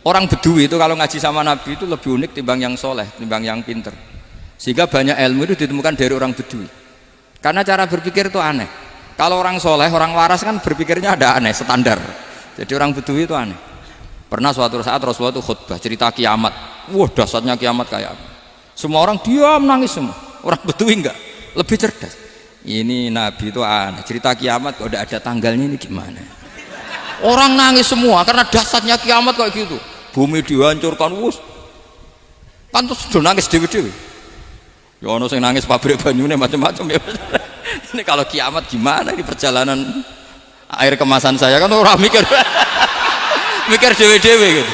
Orang Bedui itu kalau ngaji sama Nabi itu lebih unik timbang yang soleh, timbang yang pinter. Sehingga banyak ilmu itu ditemukan dari orang Bedui. Karena cara berpikir itu aneh. Kalau orang soleh, orang waras kan berpikirnya ada aneh, standar. Jadi orang Bedui itu aneh. Pernah suatu saat Rasulullah itu khutbah cerita kiamat. Wah, dahsyatnya kiamat kayak apa? Semua orang diam nangis semua. Orang Bedui enggak, lebih cerdas. Ini Nabi itu aneh. Cerita kiamat kok udah ada tanggalnya ini gimana? Orang nangis semua karena dahsyatnya kiamat kayak gitu. Bumi dihancurkan, wus. Kan terus sudah nangis dewi-dewi. Ya ono sing nangis pabrik banyune macam-macam ya. Ini kalau kiamat gimana ini perjalanan air kemasan saya kan orang mikir mikir dewe-dewe gitu.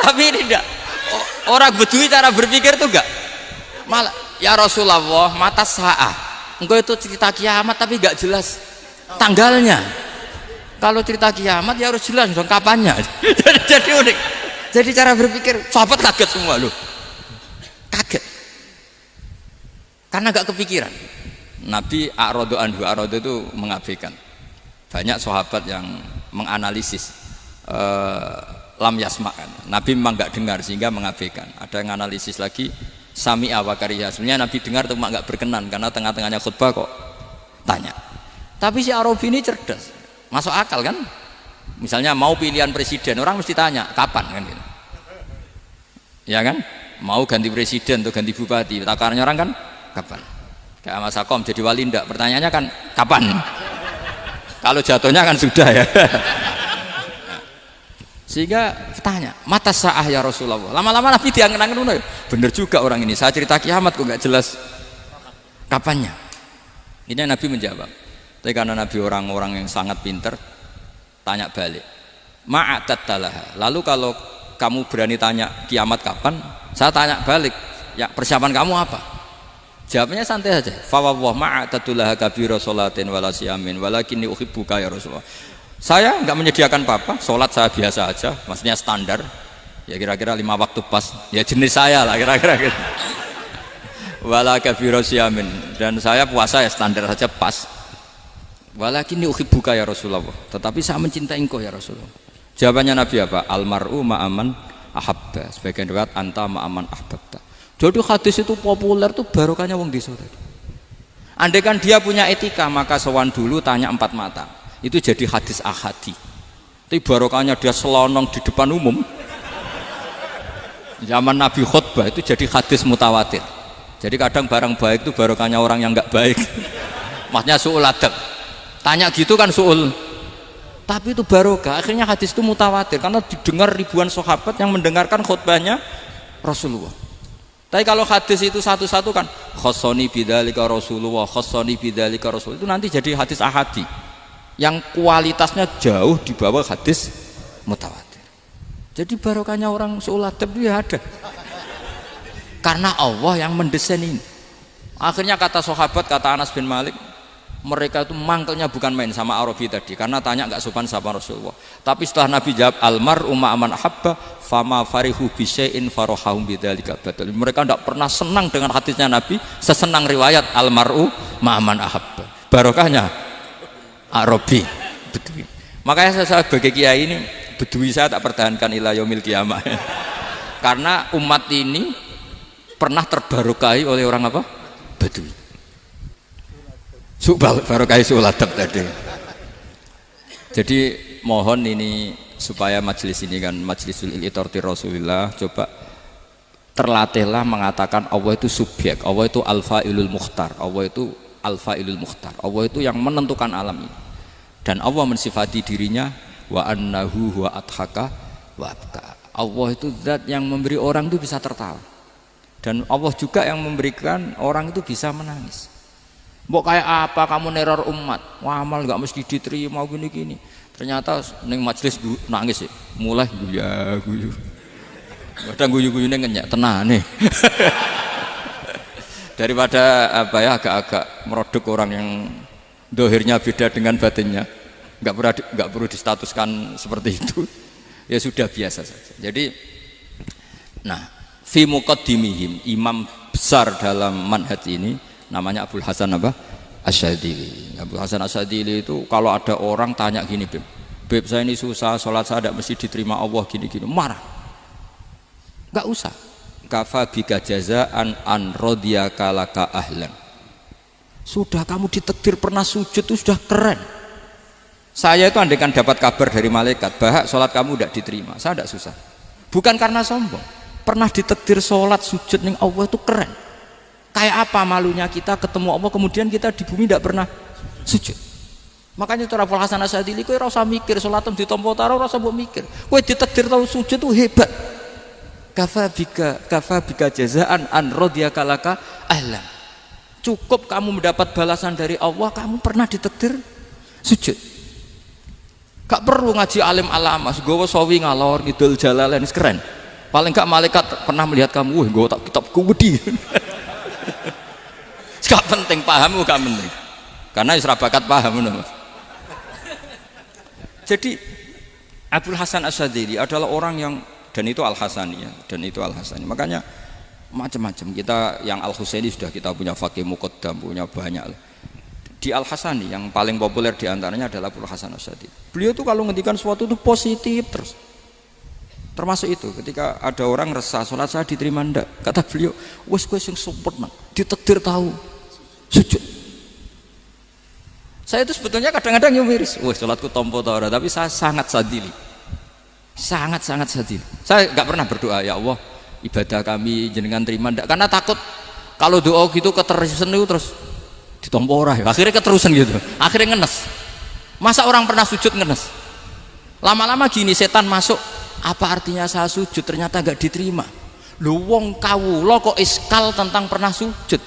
Tapi ini enggak. Orang Bedui cara berpikir tuh enggak. Malah ya Rasulullah mata sa'ah. Engkau itu cerita kiamat tapi enggak jelas tanggalnya. Kalau cerita kiamat ya harus jelas dong kapannya. Jadi unik. Jadi cara berpikir sahabat kaget semua loh. Kaget. Karena gak kepikiran. Nabi a'radu anhu, a'radu itu mengabaikan. Banyak sahabat yang menganalisis lam yasma'kan. Nabi memang gak dengar sehingga mengabaikan. Ada yang analisis lagi sami'a wa kariha. Sebenarnya Nabi dengar cuma gak berkenan karena tengah-tengahnya khutbah kok tanya. Tapi si Arabi ini cerdas. Masuk akal kan? Misalnya mau pilihan presiden, orang mesti tanya kapan kan gitu. Ya kan? Mau ganti presiden atau ganti bupati, takarannya orang kan kapan? Kayak Mas Akom jadi wali ndak? Pertanyaannya kan kapan? Kalau jatuhnya kan sudah ya. Sehingga tanya, mata sa'ah ya Rasulullah. Lama-lama Nabi diangen-angen, bener juga orang ini. Saya cerita kiamat kok nggak jelas kapannya. Ini Nabi menjawab. Tapi karena Nabi orang-orang yang sangat pinter, tanya balik. Ma'atattalaha. Lalu kalau kamu berani tanya kiamat kapan, saya tanya balik. Ya persiapan kamu apa? Jawabnya santai saja. Fawwah ma'atattalaha kabira sholatin wala siyamin walakinni uhibbuka ya Rasulullah. Saya enggak menyediakan apa-apa, sholat saya biasa aja, maksudnya standar. Ya kira-kira 5 waktu pas. Ya jenis saya lah kira-kira gitu. Wala kabira siyamin, dan saya puasa ya standar saja pas. Walakinni uhibbuka ya Rasulullah. Tetapi saya mencintai engkau ya Rasulullah. Jawabannya Nabi apa? Almar'u ma'aman ahabba. Sebagian riwayat anta ma'aman ahbabta. Jadi hadis itu populer tuh barokahnya wong desa tadi. Andai kan dia punya etika maka sowan dulu tanya 4 mata. Itu jadi hadis ahadi. Tapi barokahnya dia selonong di depan umum. Zaman Nabi khutbah itu jadi hadis mutawatir. Jadi kadang barang baik itu barokahnya orang yang enggak baik. Maksudnya su'ul adab. Tanya gitu kan su'ul, tapi itu barokah. Akhirnya hadis itu mutawatir karena didengar ribuan sahabat yang mendengarkan khutbahnya Rasulullah. Tapi kalau hadis itu satu-satu kan khossoni bidzalika Rasulullah, khossoni bidzalika Rasul, itu nanti jadi hadis ahadi yang kualitasnya jauh di bawah hadis mutawatir. Jadi barokahnya orang su'ul adab itu ya ada karena Allah yang mendesain ini. Akhirnya kata sahabat, kata Anas bin Malik, mereka itu mangkelnya bukan main sama Arabi tadi karena tanya nggak sopan sama Rasulullah. Tapi setelah Nabi jawab almar'u ma'aman ahabba fama farihu bisyai'in farahahum bidzalika batal. Mereka tidak pernah senang dengan hadisnya Nabi sesenang riwayat almar'u ma'aman ahabba. Barokahnya Arabi Bedui. Makanya saya sebagai kiai ini Bedui saya tak pertahankan ila yaumil qiyamah. Karena umat ini pernah terbarokahi oleh orang apa? Bedui. Barokah su'ul adab tadi. Jadi mohon ini supaya majelis ini kan majlisul iltorti Rasulillah, coba terlatihlah mengatakan Allah itu subjek, Allah itu al-fa'ilul mukhtar, Allah itu al-fa'ilul mukhtar, Allah itu yang menentukan alam ini. Dan Allah mensifati dirinya wa annahu huwa adhaka wa abka. Allah itu zat yang memberi orang itu bisa tertawa. Dan Allah juga yang memberikan orang itu bisa menangis. Mbok kayak apa kamu neror umat, wah amal nggak mesti diterima gini-gini. Ternyata neng majelis nangis ya, mulai guyu. Kadang guyu-guyune ngenyak tenang nih. Daripada apa ya agak-agak merodok orang yang dohirnya beda dengan batinnya, nggak perlu distatuskan seperti itu. Ya sudah biasa saja. Jadi, nah, fi muqaddimihim, imam besar dalam manhaj ini namanya Abul Hasan apa? Asyadzili. Abul Hasan Asyadzili itu kalau ada orang tanya gini, Bim, Beb saya ini susah, sholat saya tidak mesti diterima Allah gini-gini, marah. Nggak usah. Kafa bika jazaan an radiyaka laka ahlan. Sudah kamu ditakdir pernah sujud itu sudah keren. Saya itu andaikan dapat kabar dari malaikat bahwa sholat kamu tidak diterima, saya tidak susah. Bukan karena sombong, pernah ditakdir sholat sujud ning Allah itu keren. Kayak apa malunya kita ketemu Allah kemudian kita di bumi tidak pernah sujud. Makanya cara Abul Hasan Asyadzili kowe ora usah mikir salatem ditampa taro ora usah mbok mikir. Kowe ditakdir tau sujud itu hebat. Kafa bika jazaan an radiyaka laka ahlan. Cukup kamu mendapat balasan dari Allah, kamu pernah ditakdir sujud. Gak perlu ngaji alim alamas, gowo sawi ngalor ngidul jalalain keren. Paling gak malaikat pernah melihat kamu, wah gowo tak kitab kuwedi. Gak penting paham gak penting. Karena isra bakat paham Mas. Jadi Abul Hasan Asyadzili adalah orang yang, dan itu Al-Hasani ya, dan itu Al-Hasani. Makanya macam-macam kita yang Al-Husaini sudah kita punya Faqih Muqaddam, punya banyak. Di Al-Hasani yang paling populer diantaranya adalah Abul Hasan Asyadzili. Beliau tuh kalau ngendikan sesuatu itu positif terus. Termasuk itu ketika ada orang resah sholat saya diterima ndak, kata beliau wes kowe sing sempurna ditakdir tahu sujud. Saya itu sebetulnya kadang-kadang miris, wes sholatku tompo ta ora, tapi saya sangat sadili. Sangat sadili. Saya nggak pernah berdoa ya Allah ibadah kami jenengan terima ndak, karena takut kalau doa gitu keterusan itu terus ditompo ora, akhirnya keterusan gitu, akhirnya ngenes. Masa orang pernah sujud ngenes? Lama-lama gini setan masuk, apa artinya saya sujud ternyata nggak diterima. Lu wong kawula kok iskal tentang pernah sujud.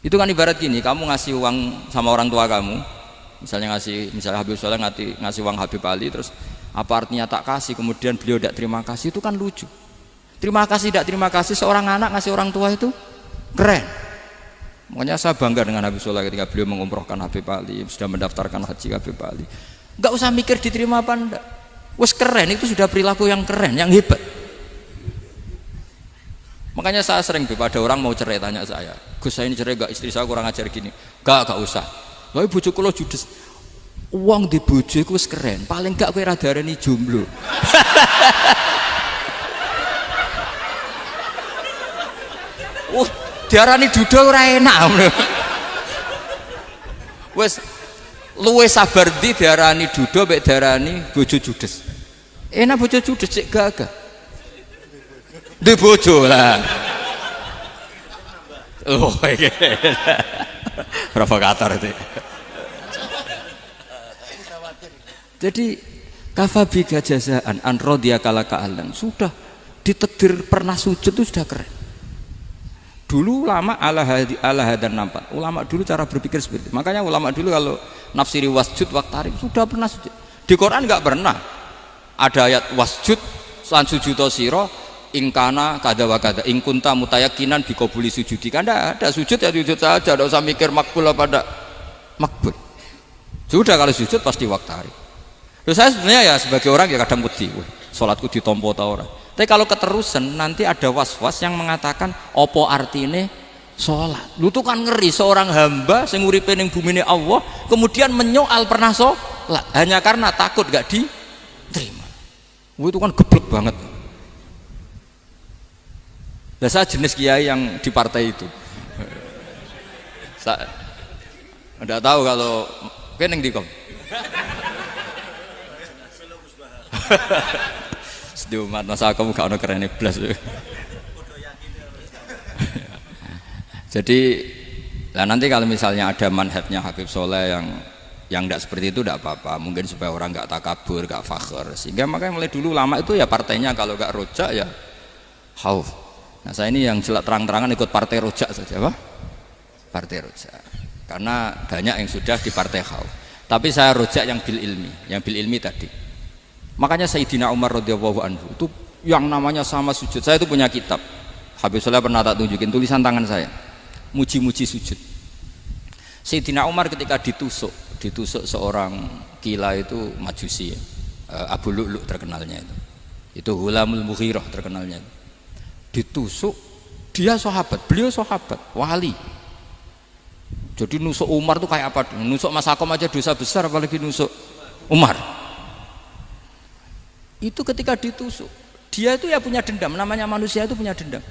Itu kan ibarat gini, kamu ngasih uang sama orang tua kamu, misalnya Habib Soleh ngasih uang Habib Ali, terus apa artinya tak kasih, kemudian beliau tidak terima kasih, itu kan lucu. Terima kasih tidak terima kasih, seorang anak ngasih orang tua itu keren. Makanya saya bangga dengan Habib Soleh ketika beliau mengumrohkan Habib Ali, sudah mendaftarkan haji Habib Ali. Gak usah mikir diterima apa enggak, wes keren, itu sudah perilaku yang keren, yang hebat. Makanya saya sering ada orang mau cerai tanya saya, Gus saya ini cerai gak, istri saya kurang ajar gini. Gak usah. Tapi bojoku lo judes. Uang di bojoku wis keren, paling gak kowe ra darani jomblo. Diarani duda ora enak. Wis luwe sabar ndi diarani duda mek diarani bojo judes. Enak bojo judes cek gagah. Di bojo lah. Oh, provokator itu. Jadi kafabika jazaan an radiyaka laka ahlan, sudah ditakdir pernah sujud itu sudah keren. Dulu ulama ala hadan nampak. Ulama dulu cara berpikir seperti itu. Makanya ulama dulu kalau nafsiri wasjud waqtarib sudah pernah sujud. Di Quran enggak pernah ada ayat wasjud lan sujudo sira ingkana kada wa kada ingkunta mutayakinan bikobuli sujudi. Kan ada sujud ya sujud saja, tidak usah mikir makbul apa tidak makbul. Sudah kalau sujud pasti waqtarib. Terus saya sebenarnya ya sebagai orang ya kadang wedi, sholatku ditompo ta ora. Tapi kalau keterusan nanti ada was-was yang mengatakan opo artine sholat. Lu tuh kan ngeri seorang hamba sing uripe ning bumine Allah kemudian menyoal pernah sholat hanya karena takut gak diterima. Itu kan geblek banget. Nah, saya jenis kiai yang di partai itu. Saya enggak tahu kalau keneng dikom. Sedih umat masa kamu gak ada keren iblis. Jadi nah nanti kalau misalnya ada manhajnya Habib Soleh yang tidak seperti itu tidak apa-apa, mungkin supaya orang nggak takabur, nggak fakhr, sehingga makanya mulai dulu lama itu ya partainya kalau nggak rojak ya khauf. Nah saya ini yang jelas terang-terangan ikut partai rojak saja, apa? Partai rojak, karena banyak yang sudah di partai khauf. Tapi saya rojak yang bil ilmi tadi. Makanya Sayyidina Umar radhiyallahu anhu itu yang namanya sama sujud. Saya itu punya kitab. Habib Soleh pernah tak tunjukin tulisan tangan saya. Muji-muji sujud. Sayyidina Umar ketika ditusuk seorang kila itu Majusi ya. Abu Lu'lu' terkenalnya itu. Itu Hulamul Mughirah terkenalnya. Ditusuk, dia sahabat, beliau sahabat, wali. Jadi nusuk Umar tuh kayak apa? Nusuk Mas Hakom aja dosa besar apalagi nusuk Umar. Itu ketika ditusuk, dia itu ya punya dendam, namanya manusia itu punya dendam.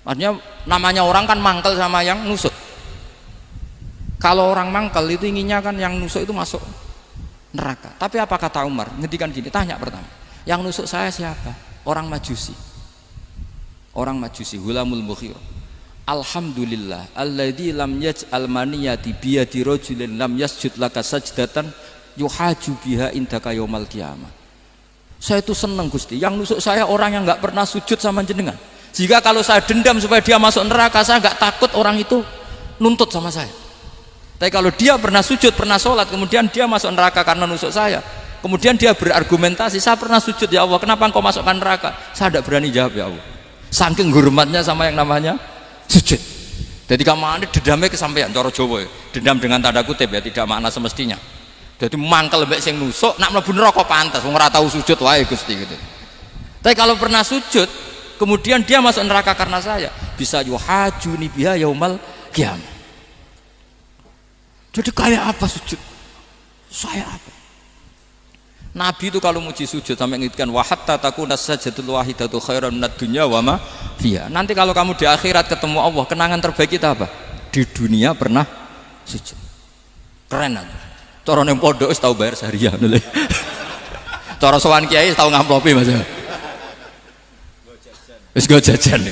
Artinya namanya orang kan mangkel sama yang nusuk. Kalau orang mangkel itu inginnya kan yang nusuk itu masuk neraka. Tapi apa kata Umar? Ngendikan gini, tanya pertama, yang nusuk saya siapa? Orang Majusi. Orang Majusi, Hulamul Mughirah. Alhamdulillah alladzi lam yaj'al maniyati biyadi rajulin lam yasjud laka sajdatan yuhaju biha indaka yaumal qiyamah. Saya itu senang Gusti, yang nusuk saya orang yang enggak pernah sujud sama jenengan. Jika kalau saya dendam supaya dia masuk neraka, saya enggak takut orang itu nuntut sama saya. Tapi kalau dia pernah sujud, pernah sholat, kemudian dia masuk neraka karena nusuk saya, kemudian dia berargumentasi, saya pernah sujud ya Allah, kenapa engkau masukkan neraka? Saya tidak berani jawab ya Allah, saking hormatnya sama yang namanya sujud. Jadi kamane dendamnya kesampaian cara Jawa ya. Dendam dengan tanda kutip ya, tidak makna semestinya. Jadi mangkel mbek sing nusuk nak mlebu neraka pantas wong ora tau sujud wae Gusti gitu. Tapi kalau pernah sujud kemudian dia masuk neraka karena saya, bisa yuhajuni biha yaumal qiyamah. Jadi kayak apa sujud? Saya apa? Nabi itu kalau muji sujud sampai ngingatkan wa hatta takuna sajdatul wahidatu khairan minad dunya wa ma fiha. Nanti kalau kamu di akhirat ketemu Allah, kenangan terbaik kita apa? Di dunia pernah sujud. Keren aja. Cara ning pondok wis tau bayar seharian lho. Cara sowan kiai tau ngamplopi Mas. Wis go jajan.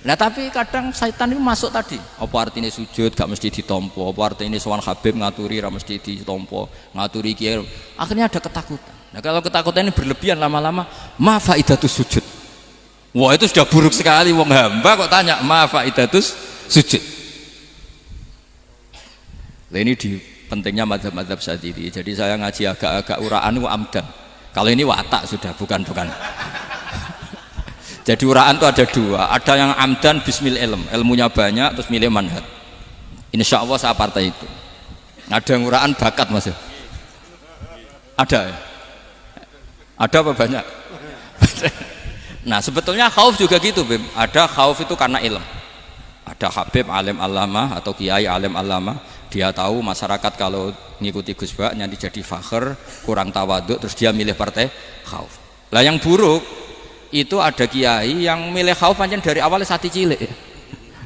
Nah tapi kadang syaitan itu masuk tadi. Apa artinya sujud gak mesti ditompo, apa artinya sowan Habib ngaturi ra mesti ditompo, ngaturi kiai. Akhirnya ada ketakutan. Nah kalau ketakutan ini berlebihan lama-lama, ma faidatus sujud. Wah itu sudah buruk sekali, wong hamba kok tanya ma faidatus sujud. Nah ini di pentingnya mazhab-mazhab Syadzili. Jadi saya ngaji agak-agak uraan itu amdan. Kalau ini watak sudah, bukan. Jadi uraan itu ada dua, ada yang amdan bismil ilm, ilmunya banyak terus milih manhaj. Insya Allah saya partai itu. Ada yang uraan bakat Mas. Ada ya? Ada apa banyak? Nah sebetulnya khauf juga gitu Bim. Ada khauf itu karena ilm. Ada Habib alim alama atau kiai alim alama, dia tahu masyarakat kalau ngikuti Gus Bak nanti jadi fakhr, kurang tawaduk, terus dia milih partai khauf. Lah yang buruk itu ada kiai yang milih khauf pancen dari awalnya sati cilik ya.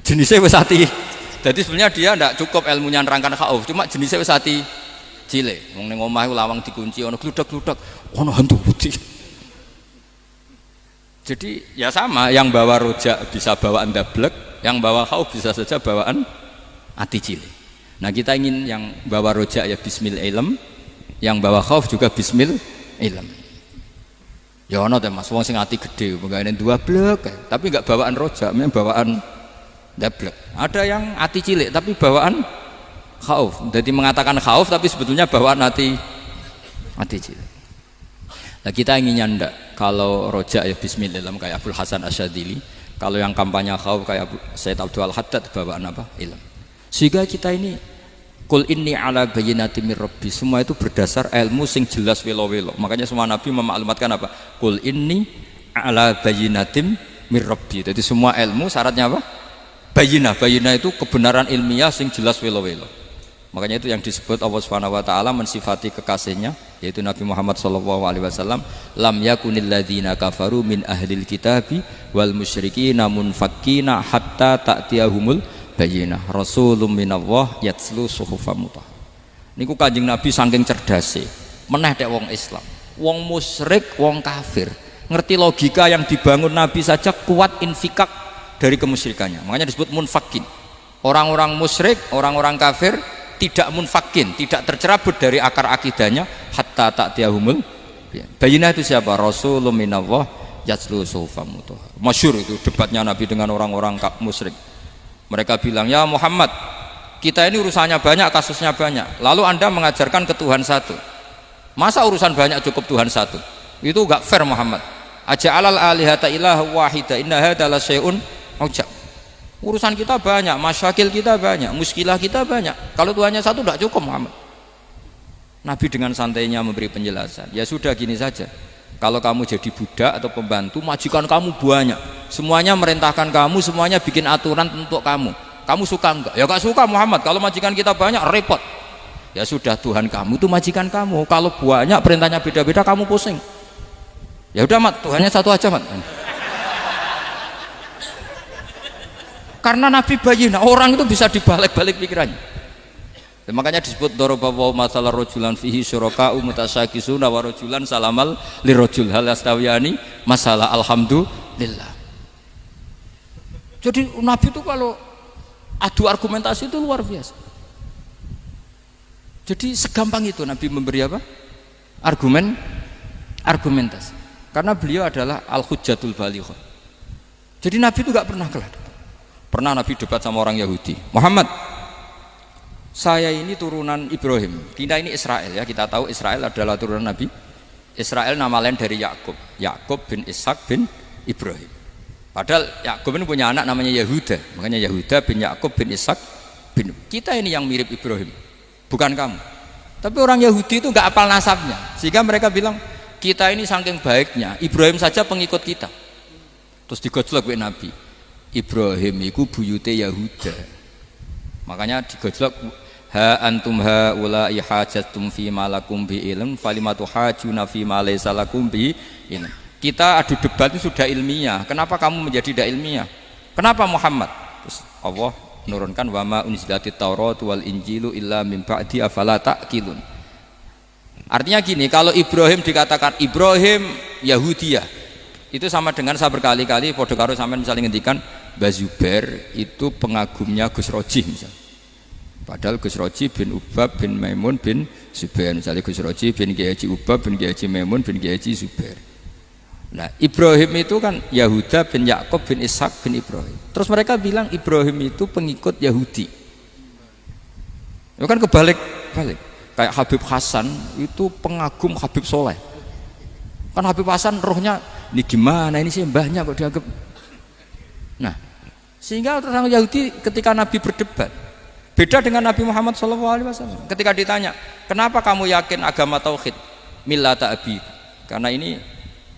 Jenisnya wis sati. Jadi sebenarnya dia tidak cukup ilmunya nerangkan khauf, cuma jenisnya wis sati cilik. Wong ning omah lawang dikunci ono gludak-gludak, ono hantu putih. Jadi ya sama, yang bawa rojak bisa bawaan dablek, yang bawa khauf bisa saja bawaan ati cilik. Nah kita ingin yang bawa rojak ya bismil ilm, yang bawa khauf juga bismil ilm. Ya ono teh Mas, wong sing ati gede, pegawene dua blek, tapi enggak bawaan rojak, memang bawaan dablek. Ada yang ati cilik tapi bawaan khauf. Jadi mengatakan khauf tapi sebetulnya bawaan ati cilik. Nah kita inginnya ndak, kalau rojak ya bismillah kayak Abdul Hasan Asyadzili, kalau yang kampanye khauf kayak Said Abdul Haddad bawaan apa? Ilm. Sehingga kita ini Qul inni ala bayyinatin mir rabbi, semua itu berdasar ilmu sing jelas welo-welo. Makanya semua nabi memaklumatkan apa? Qul inni ala bayyinatin mir rabbi. Jadi semua ilmu syaratnya apa? Bayyinah. Bayyinah itu kebenaran ilmiah sing jelas welo-welo. Makanya itu yang disebut Allah Subhanahu wa taala mensifati kekasihnya yaitu Nabi Muhammad sallallahu alaihi wasallam, lam yakunil ladzina kafaru min ahlil kitabi wal musyrikina munfakkina hatta ta'tiyahumul bayyinah rasulun minallah yatslu suhufam mutahhar. Niku Kanjeng Nabi saking cerdase meneh tek wong Islam, wong musyrik, wong kafir ngerti logika yang dibangun Nabi saja kuat infikak dari kemusyrikannya. Makanya disebut munfakin. Orang-orang musyrik, orang-orang kafir tidak munfakin, tidak tercerabut dari akar akidahnya hatta ta'tiyahumul bayyinah. Itu siapa? Rasulun minallah yatslu suhufam mutahhar. Masyhur itu debatnya Nabi dengan orang-orang musyrik. Mereka bilang, ya Muhammad, kita ini urusannya banyak, kasusnya banyak, lalu anda mengajarkan ke Tuhan satu, masa urusan banyak cukup Tuhan satu? Itu gak fair Muhammad. Aja'alal alihata ilaha wahida inna hadha la syai'un ujab. Urusan kita banyak, masyakil kita banyak, muskilah kita banyak, kalau Tuhannya satu gak cukup Muhammad. Nabi dengan santainya memberi penjelasan, ya sudah gini saja, kalau kamu jadi budak atau pembantu, majikan kamu banyak, semuanya merintahkan kamu, semuanya bikin aturan untuk kamu suka enggak? Ya gak suka Muhammad, kalau majikan kita banyak repot. Ya sudah, Tuhan kamu itu majikan kamu. Kalau banyak perintahnya beda-beda kamu pusing. Ya udah mat, Tuhannya satu aja mat. Karena Nabi bayina, orang itu bisa dibalik-balik pikirannya. Dan makanya disebut dorobawa masalah rojulan fihi syuraka umutasakisuna wa rojulan salamal lirojul hal astawiyani masalah alhamdulillah. Jadi Nabi itu kalau adu argumentasi itu luar biasa. Jadi segampang itu Nabi memberi apa? Argumentasi. Karena beliau adalah al-hujjatul balighah. Jadi Nabi itu gak pernah kalah. Pernah Nabi debat sama orang Yahudi. Muhammad, saya ini turunan Ibrahim. Kita ini Israel ya, kita tahu Israel adalah turunan Nabi. Israel nama lain dari Yakub. Yakub bin Ishak bin Ibrahim. Padahal Yakub ini punya anak namanya Yahuda. Makanya Yahuda bin Yakub bin Ishak bin. Kita ini yang mirip Ibrahim, bukan kamu. Tapi orang Yahudi itu nggak hafal nasabnya, sehingga mereka bilang kita ini saking baiknya Ibrahim saja pengikut kita. Terus digojlok oleh Nabi. Ibrahim itu buyute Yahuda. Makanya digojlok, ha antum haula ihajatum fi malakum bi ilm falimatu hajuna fi ma laysa lakum bi ilm. Kita adu debat itu sudah ilmiah, kenapa kamu menjadi tidak ilmiah? Kenapa Muhammad? Terus Allah menurunkan wa ma unzilatit taurat wal injilu illa min ba'di afala ta'qilun. Artinya gini, kalau Ibrahim dikatakan Ibrahim Yahudiyah, itu sama dengan saya berkali-kali podo karo sampean misalnya ngendikan Mbah Zubair itu pengagumnya Gus Roji misalnya. Padahal Gus Roji bin Ubab bin Maimun bin Zubair, misalnya Gus Roji bin Kiai Haji Ubab bin Kiai Haji Maimun bin Kiai Haji Zubair. Nah Ibrahim itu kan Yahuda bin Yakub bin Ishak bin Ibrahim. Terus mereka bilang Ibrahim itu pengikut Yahudi. Itu kan kebalik-balik. Kayak Habib Hasan itu pengagum Habib Soleh. Kan Habib Hasan rohnya ini gimana ini sih mbahnya kok dianggap. Nah sehingga orang Yahudi ketika Nabi berdebat beda dengan Nabi Muhammad SAW. Ketika ditanya kenapa kamu yakin agama tauhid millata abi, karena ini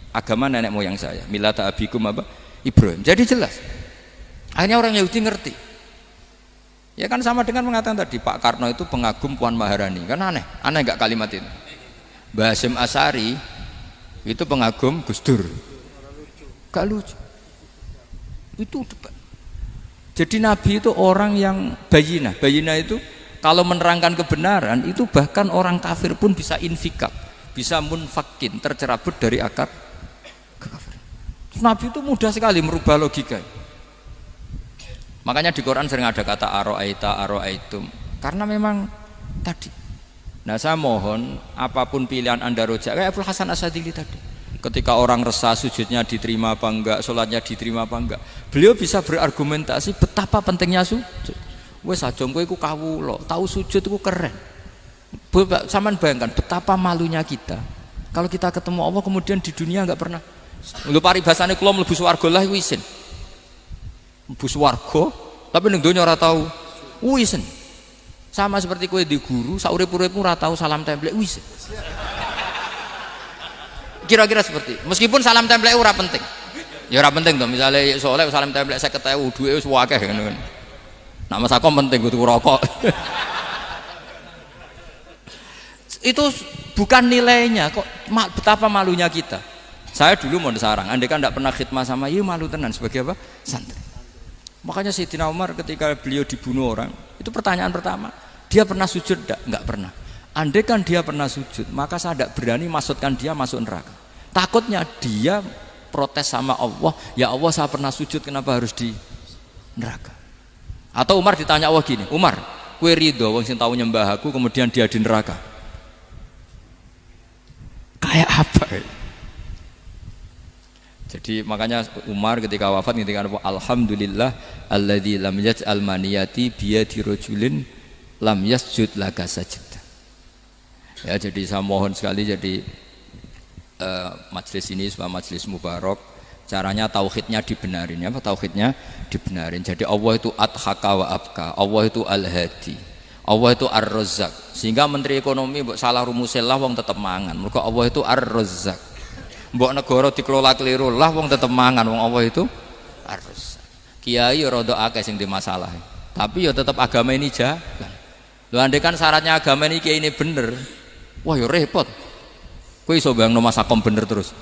agama nenek moyang saya, millata abikum apa? Ibrahim. Jadi jelas akhirnya orang Yahudi ngerti. Ya kan sama dengan mengatakan tadi Pak Karno itu pengagum Puan Maharani, kan aneh nggak kalimat itu. Mbah Hasyim Asy'ari itu pengagum Gus Dur, gak lucu itu debat. Jadi Nabi itu orang yang bayinah itu kalau menerangkan kebenaran itu bahkan orang kafir pun bisa infikak, bisa munfakin, tercerabut dari akar kekafiran. Nabi itu mudah sekali merubah logika. Makanya di Quran sering ada kata aro'aitum, karena memang tadi. Nah saya mohon apapun pilihan anda rojak kayak Abdul Hasan Asadili tadi, ketika orang resah sujudnya diterima apa enggak, sholatnya diterima apa enggak, beliau bisa berargumentasi betapa pentingnya sujud. Wes aja kowe iku kawula, tahu sujud itu keren. Saman bayangkan betapa malunya kita kalau kita ketemu Allah kemudian di dunia enggak pernah. Lho paribasane kula mlebu swarga lah iku isin. Mlebu swarga tapi ning donya ora tahu isin. Sama seperti kowe di guru saurip-uripmu ora tahu salam templek isin. Kira-kira seperti meskipun salam templek ora penting ya ora penting toh, misalnya soleh salam templek 50.000 duwe wis akeh ngono kan. Nama sakom penting kudu rokok. Itu bukan nilainya kok, betapa malunya kita. Saya dulu mau sarang, andai kan tidak pernah khidmah sama iya malu tenan sebagai apa? Santri. Makanya Sayyidina Umar ketika beliau dibunuh orang, itu pertanyaan pertama, dia pernah sujud enggak pernah. Andai kan dia pernah sujud, maka saya tidak berani masukkan dia masuk neraka. Takutnya dia protes sama Allah, ya Allah saya pernah sujud kenapa harus di neraka. Atau Umar ditanya Allah gini, Umar kue ridho wong sing tahu nyembah aku kemudian dia di neraka, kayak apa? Jadi makanya Umar ketika wafat ketika alhamdulillah alladzi lam yaj'al maniyati biyadi rajulin lam yasjud laka sajda. Ya jadi saya mohon sekali jadi majelis ini sebuah majelis mubarak, caranya tauhidnya dibenarin ya, tauhidnya dibenarin. Jadi Allah itu adhaka wa abka, Allah itu al-hadi, Allah itu ar-razzaq. Sehingga menteri ekonomi mbok salah rumusillah wong tetep mangan. Mergo Allah itu ar-razzaq. Mbok negara dikelola keliru lah wong tetep mangan, wong Allah itu ar-razzaq. Kiai rada akeh sing di masalah. Tapi ya tetep agama ini jalan. Lho andai kan syaratnya agama ini bener, wah ya repot. Kowe iso bayangno masakom bener terus.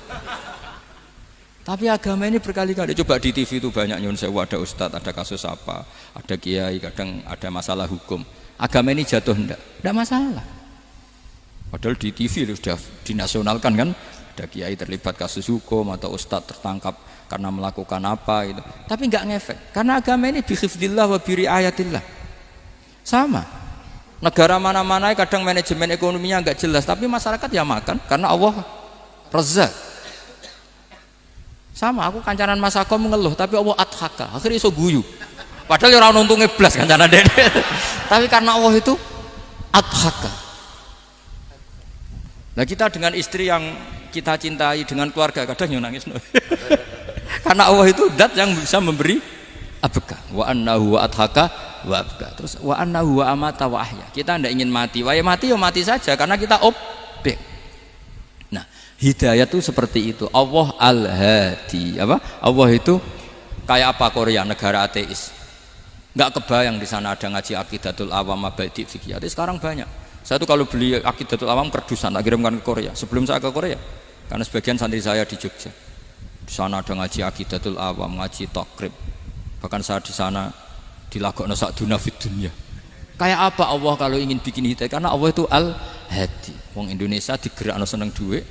Tapi agama ini berkali-kali coba di TV itu banyak nyun sewu, ada ustadz, ada kasus apa, ada kiai, kadang ada masalah hukum. Agama ini jatuh ndak masalah. Padahal di TV sudah dinasionalkan kan, ada kiai terlibat kasus hukum atau ustadz tertangkap karena melakukan apa itu. Tapi nggak ngefek, karena agama ini bihifdillah wa biriayatillah. Sama. Negara mana-mana kadang manajemen ekonominya nggak jelas, tapi masyarakat ya makan karena Allah Razzaq. Sama, aku kancanan Mas Akom mengeluh, tapi Allah adhaka, akhirnya iso guyu. Padahal orang untungnya blas kancanan dede. Tapi karena Allah itu adhaka. Nah kita dengan istri yang kita cintai, dengan keluarga kadang yang nangis. Karena Allah itu zat yang bisa memberi abka. Wa annahu wa adhaka wa abka. Terus wa annahu wa amata wa ahya. Kita tidak ingin mati, wah ya mati saja karena kita objek. Nah, hidayah itu seperti itu. Allah al-hadi. Apa? Allah itu kayak apa Korea, negara ateis. Enggak kebayang di sana ada ngaji Aqidatul Awam Abadi Fikih. Tapi sekarang banyak. Saya tuh kalau beli Aqidatul Awam kerdusan, tak kirimkan ke Korea. Sebelum saya ke Korea, karena sebagian santri saya di Jogja. Di sana ada ngaji Aqidatul Awam, ngaji Takrib. Bahkan saya di sana dilagokno sak duna fid dunya. Kayak apa Allah kalau ingin bikin hidayah? Karena Allah itu al-hadi. Wong Indonesia digerakno seneng duit.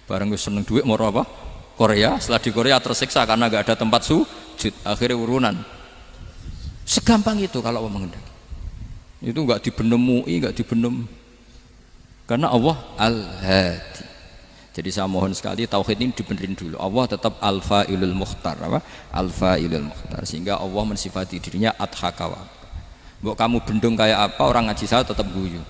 Bareng wis seneng duit mau apa? Korea. Setelah di Korea tersiksa karena enggak ada tempat sujud. Akhirnya urunan. Segampang itu kalau Allah mengendaki. Itu enggak dibenem MUI, enggak dibenem. Karena Allah al-hadi. Jadi saya mohon sekali tauhid ini dibenerin dulu. Allah tetap al-fa'ilul mukhtar, apa? Al-fa'ilul mukhtar, sehingga Allah mensifati dirinya adhaka wa. Mbok kamu bendung kayak apa, orang ngaji saya tetap guyu.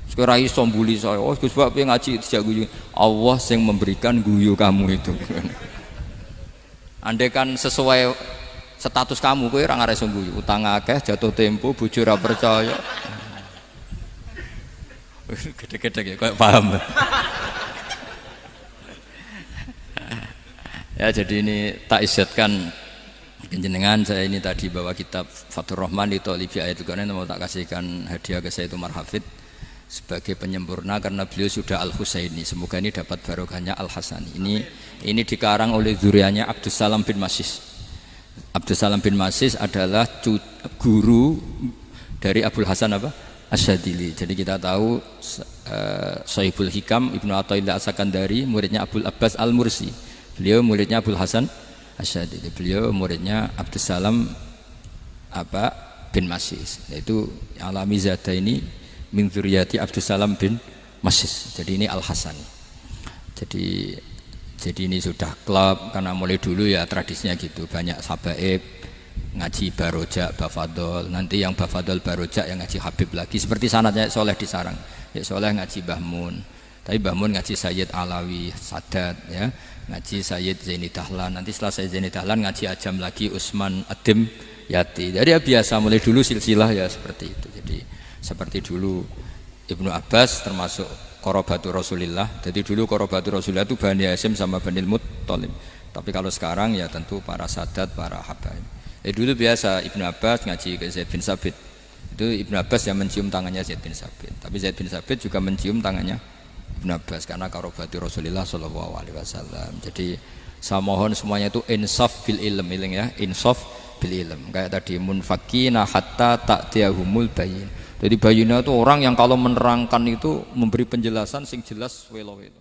Sekarang iso mbuli saya, oh Gus Bab ngaji tidak guyu. Allah yang memberikan guyu kamu itu. Andai kan sesuai status kamu, kowe ora ngarep guyu. Utang akeh, jatuh tempo, bojo ora percaya. Gede-gede ya, kayak paham. Ya jadi ini tak isyatkan jenengan, saya ini tadi bawa kitab Fathur Rahman di Thalibi Ayatul Quran, mau tak kasihkan hadiah ke saya Umar Hafid sebagai penyempurna karena beliau sudah Al-Husaini, semoga ini dapat barokahnya Al-Hasani. Ini dikarang oleh zurianya Abdus Salam bin Masis. Abdus Salam bin Masis adalah guru dari Abul Hasan apa? Asyadili. Jadi kita tahu Sahibul Hikam Ibnu Athaillah As-Sakandari muridnya Abul Abbas Al-Mursi. Beliau muridnya Abul Hasan Asyadili. Beliau muridnya Abdus Salam bin Masis. Yaitu alami zada ini min dzurriyyati Abdus Salam bin Masis. Jadi ini Al-Hasani. Jadi ini sudah klub karena mulai dulu ya tradisinya gitu. Banyak sahabaib ngaji barojak, bafadol. Nanti yang bafadol barojak yang ngaji Habib lagi. Seperti sanadnya Soleh di Sarang. Ya Soleh ngaji Mbah Mun. Tapi Mbah Mun ngaji Sayyid Alawi Sadat ya. Ngaji Sayyid Zaini Dahlan, nanti setelah Sayyid Zaini Dahlan ngaji Ajam lagi Usman Adim Yati. Jadi ya biasa mulai dulu silsilah ya seperti itu. Jadi seperti dulu Ibnu Abbas termasuk Qorobatu Rasulillah. Jadi dulu Qorobatu Rasulillah itu Bani Hasyim sama Bani Muttalib. Tapi kalau sekarang ya tentu para sadat, para habaib. Dulu biasa Ibnu Abbas ngaji ke Zaid bin Sabit. Itu Ibnu Abbas yang mencium tangannya Zaid bin Sabit. Tapi Zaid bin Sabit juga mencium tangannya Ibnu Abbas karena karobati Rasulullah Shallallahu Alaihi Wasallam. Jadi saya mohon semuanya itu insaf bil ilm, ya, insaf bil ilm. Kayak tadi munfakina hatta ta'tiyahumul bayin. Jadi bayinah itu orang yang kalau menerangkan itu memberi penjelasan sing jelas welo-welo.